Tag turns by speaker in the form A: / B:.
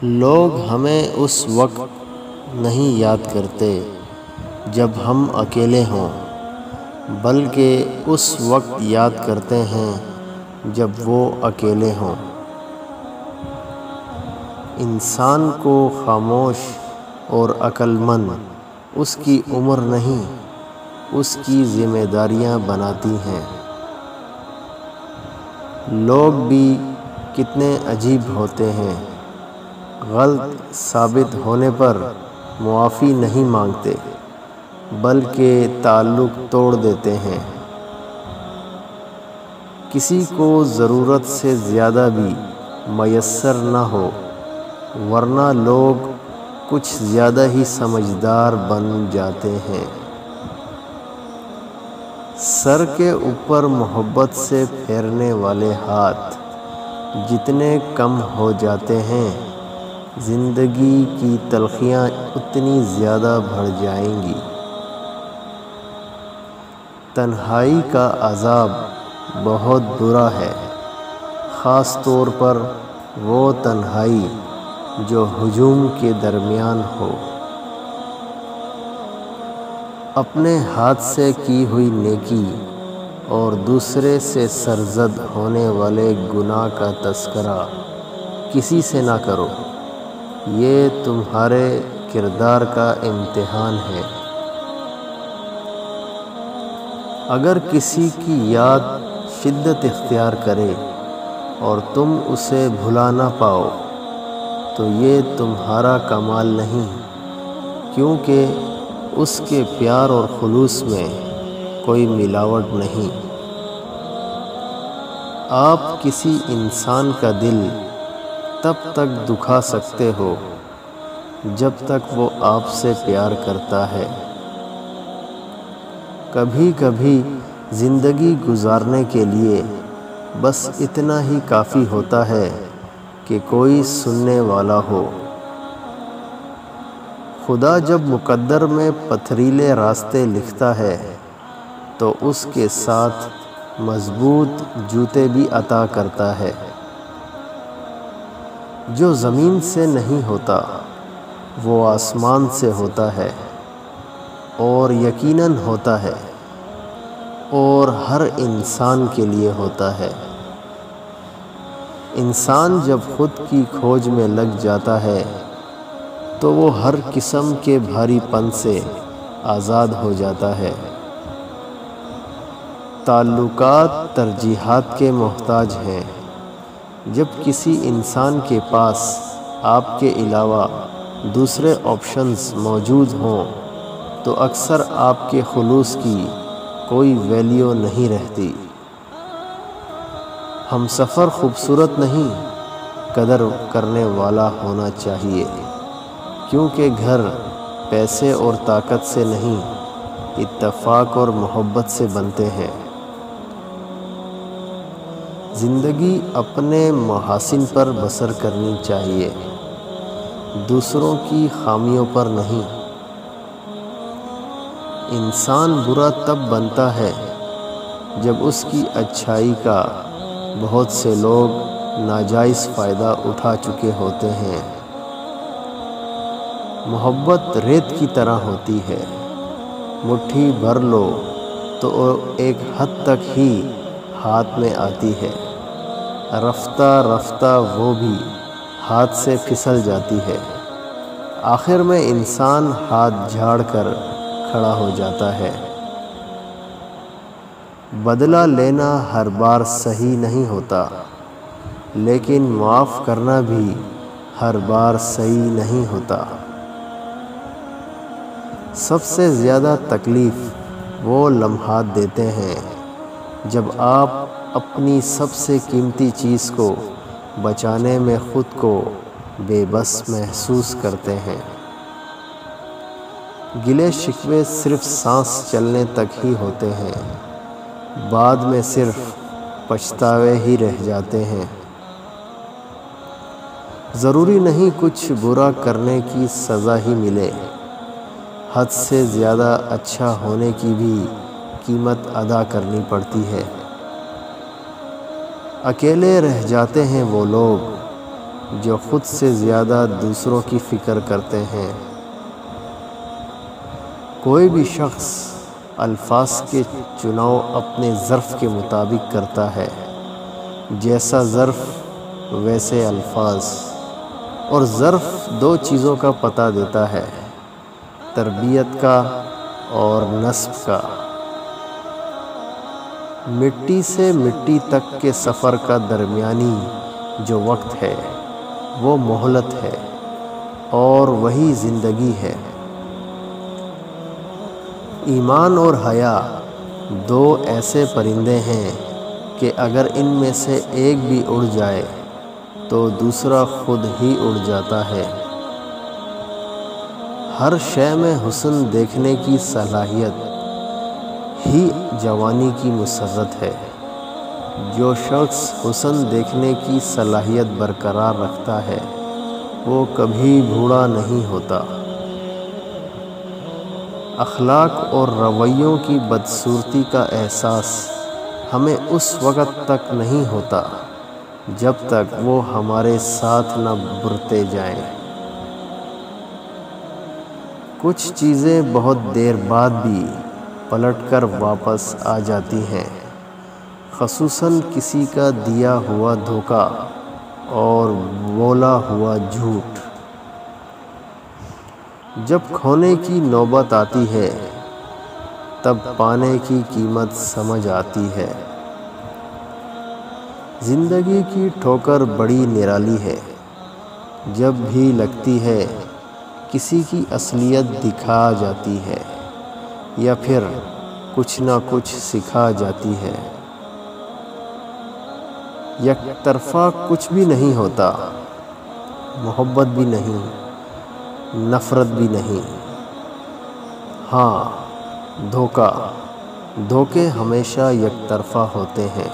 A: لوگ ہمیں اس وقت نہیں یاد کرتے جب ہم اکیلے ہوں، بلکہ اس وقت یاد کرتے ہیں جب وہ اکیلے ہوں۔ انسان کو خاموش اور عقل مند اس کی عمر نہیں، اس کی ذمہ داریاں بناتی ہیں۔ لوگ بھی کتنے عجیب ہوتے ہیں، غلط ثابت ہونے پر معافی نہیں مانگتے بلکہ تعلق توڑ دیتے ہیں۔ کسی کو ضرورت سے زیادہ بھی میسر نہ ہو، ورنہ لوگ کچھ زیادہ ہی سمجھدار بن جاتے ہیں۔ سر کے اوپر محبت سے پھیرنے والے ہاتھ جتنے کم ہو جاتے ہیں، زندگی کی تلخیاں اتنی زیادہ بڑھ جائیں گی۔ تنہائی کا عذاب بہت برا ہے، خاص طور پر وہ تنہائی جو ہجوم کے درمیان ہو۔ اپنے ہاتھ سے کی ہوئی نیکی اور دوسرے سے سرزد ہونے والے گناہ کا تذکرہ کسی سے نہ کرو، یہ تمہارے کردار کا امتحان ہے۔ اگر کسی کی یاد شدت اختیار کرے اور تم اسے بھلا نہ پاؤ تو یہ تمہارا کمال نہیں، کیونکہ اس کے پیار اور خلوص میں کوئی ملاوٹ نہیں۔ آپ کسی انسان کا دل تب تک دکھا سکتے ہو جب تک وہ آپ سے پیار کرتا ہے۔ کبھی کبھی زندگی گزارنے کے لیے بس اتنا ہی کافی ہوتا ہے کہ کوئی سننے والا ہو۔ خدا جب مقدر میں پتھریلے راستے لکھتا ہے تو اس کے ساتھ مضبوط جوتے بھی عطا کرتا ہے۔ جو زمین سے نہیں ہوتا وہ آسمان سے ہوتا ہے، اور یقیناً ہوتا ہے، اور ہر انسان کے لیے ہوتا ہے۔ انسان جب خود کی کھوج میں لگ جاتا ہے تو وہ ہر قسم کے بھاری پن سے آزاد ہو جاتا ہے۔ تعلقات ترجیحات کے محتاج ہیں۔ جب کسی انسان کے پاس آپ کے علاوہ دوسرے آپشنز موجود ہوں تو اکثر آپ کے خلوص کی کوئی ویلیو نہیں رہتی۔ ہمسفر خوبصورت نہیں، قدر کرنے والا ہونا چاہیے، کیونکہ گھر پیسے اور طاقت سے نہیں، اتفاق اور محبت سے بنتے ہیں۔ زندگی اپنے محاسن پر بسر کرنی چاہیے، دوسروں کی خامیوں پر نہیں۔ انسان برا تب بنتا ہے جب اس کی اچھائی کا بہت سے لوگ ناجائز فائدہ اٹھا چکے ہوتے ہیں۔ محبت ریت کی طرح ہوتی ہے، مٹھی بھر لو تو ایک حد تک ہی ہاتھ میں آتی ہے، رفتہ رفتہ وہ بھی ہاتھ سے پھسل جاتی ہے۔ آخر میں انسان ہاتھ جھاڑ کر کھڑا ہو جاتا ہے۔ بدلہ لینا ہر بار صحیح نہیں ہوتا، لیکن معاف کرنا بھی ہر بار صحیح نہیں ہوتا۔ سب سے زیادہ تکلیف وہ لمحات دیتے ہیں جب آپ اپنی سب سے قیمتی چیز کو بچانے میں خود کو بے بس محسوس کرتے ہیں۔ گلے شکوے صرف سانس چلنے تک ہی ہوتے ہیں، بعد میں صرف پچھتاوے ہی رہ جاتے ہیں۔ ضروری نہیں کچھ برا کرنے کی سزا ہی ملے، حد سے زیادہ اچھا ہونے کی بھی قیمت ادا کرنی پڑتی ہے۔ اکیلے رہ جاتے ہیں وہ لوگ جو خود سے زیادہ دوسروں کی فکر کرتے ہیں۔ کوئی بھی شخص الفاظ کے چناؤ اپنے ظرف کے مطابق کرتا ہے، جیسا ظرف ویسے الفاظ، اور ظرف دو چیزوں کا پتہ دیتا ہے، تربیت کا اور نسب کا۔ مٹی سے مٹی تک کے سفر کا درمیانی جو وقت ہے وہ مہلت ہے، اور وہی زندگی ہے۔ ایمان اور حیا دو ایسے پرندے ہیں کہ اگر ان میں سے ایک بھی اڑ جائے تو دوسرا خود ہی اڑ جاتا ہے۔ ہر شے میں حسن دیکھنے کی صلاحیت ہی جوانی کی مسرت ہے۔ جو شخص حسن دیکھنے کی صلاحیت برقرار رکھتا ہے وہ کبھی بوڑھا نہیں ہوتا۔ اخلاق اور رویوں کی بدصورتی کا احساس ہمیں اس وقت تک نہیں ہوتا جب تک وہ ہمارے ساتھ نہ برتے جائیں۔ کچھ چیزیں بہت دیر بعد بھی پلٹ کر واپس آ جاتی ہیں، خصوصاً کسی کا دیا ہوا دھوکہ اور بولا ہوا جھوٹ۔ جب کھونے کی نوبت آتی ہے تب پانے کی قیمت سمجھ آتی ہے۔ زندگی کی ٹھوکر بڑی نرالی ہے، جب بھی لگتی ہے کسی کی اصلیت دکھا جاتی ہے یا پھر کچھ نہ کچھ سکھا جاتی ہے۔ یک طرفہ کچھ بھی نہیں ہوتا، محبت بھی نہیں، نفرت بھی نہیں۔ ہاں، دھوکے ہمیشہ یک طرفہ ہوتے ہیں۔